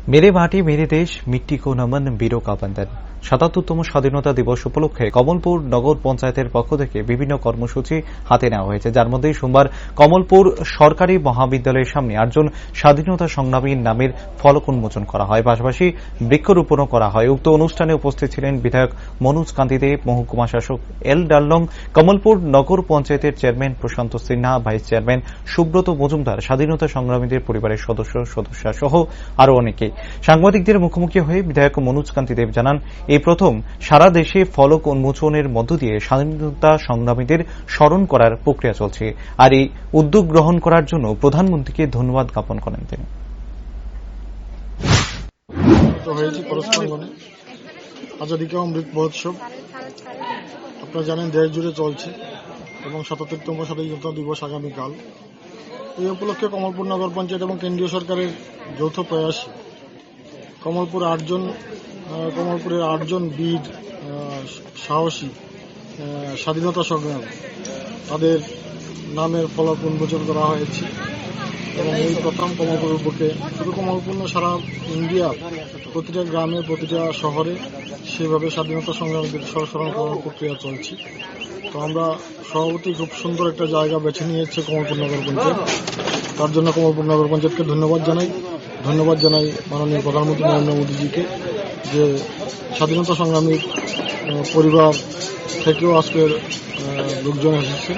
मेरे माटी मेरे देश मिट्टी को नमन वीरों का वंदन ৭৭তম স্বাধীনতা দিবস উপলক্ষে কমলপুর নগর পঞ্চায়েতের পক্ষ থেকে বিভিন্ন কর্মসূচি হাতে নেওয়া হয়েছে, যার মধ্যে সোমবার কমলপুর সরকারি মহাবিদ্যালয়ের সামনে ৮ জন স্বাধীনতা সংগ্রামীর নামের ফলক উন্মোচন করা হয়, পাশাপাশি বৃক্ষরোপণও করা হয়। উক্ত অনুষ্ঠানে উপস্থিত ছিলেন বিধায়ক মনোজ কান্তি দেব, মহকুমা শাসক এল ডাল্লং, কমলপুর নগর পঞ্চায়েতের চেয়ারম্যান প্রশান্ত সিনহা, ভাইস চেয়ারম্যান সুব্রত মজুমদার, স্বাধীনতা সংগ্রামীদের পরিবারের সদস্যা সহ আরও অনেকে। সাংবাদিকদের মুখোমুখি হয়ে বিধায়ক মনোজ কান্তি দেব জানান, এই প্রথম সারা দেশে ফলক উন্মোচনের মধ্য দিয়ে স্বাধীনতা সংগ্রামীদের স্মরণ করার প্রক্রিয়া চলছে, আর এই উদ্যোগ গ্রহণ করার জন্য প্রধানমন্ত্রীকে ধন্যবাদ জ্ঞাপন করেন তিনি। আজাদী কা অমৃত মহোৎসব আপনারা জানেন দেশ জুড়ে চলছে এবং ৭৭তম স্বাধীনতা দিবস আগামীকাল। এই উপলক্ষে কমলপুর নগর পঞ্চায়েত এবং কেন্দ্রীয় সরকারের যৌথ প্রয়াসে কমলপুরের ৮ জন বীর সাহসী স্বাধীনতা সংগ্রামী তাদের নামের ফলক উন্মোচন করা হয়েছে এবং এই প্রথম কমলপুরের বুকে, শুধু কমলপুর না, সারা ইন্ডিয়া প্রতিটা গ্রামে প্রতিটা শহরে সেভাবে স্বাধীনতা সংগ্রামীদের স্মরণ করার প্রক্রিয়া চলছে। তো আমরা সভাপতি খুব সুন্দর একটা জায়গা বেছে নিয়েছে কমলপুর নগর পঞ্চায়েত, তার জন্য কমলপুর নগর পঞ্চায়েতকে ধন্যবাদ জানাই মাননীয় প্রধানমন্ত্রী নরেন্দ্র মোদীজিকে, যে স্বাধীনতা সংগ্রামীর পরিবার থেকেও আজকের লোকজন এসেছে,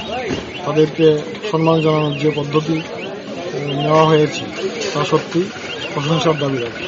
তাদেরকে সম্মান জানানোর যে পদ্ধতি নেওয়া হয়েছে তা সত্যি প্রশংসার দাবি রাখে।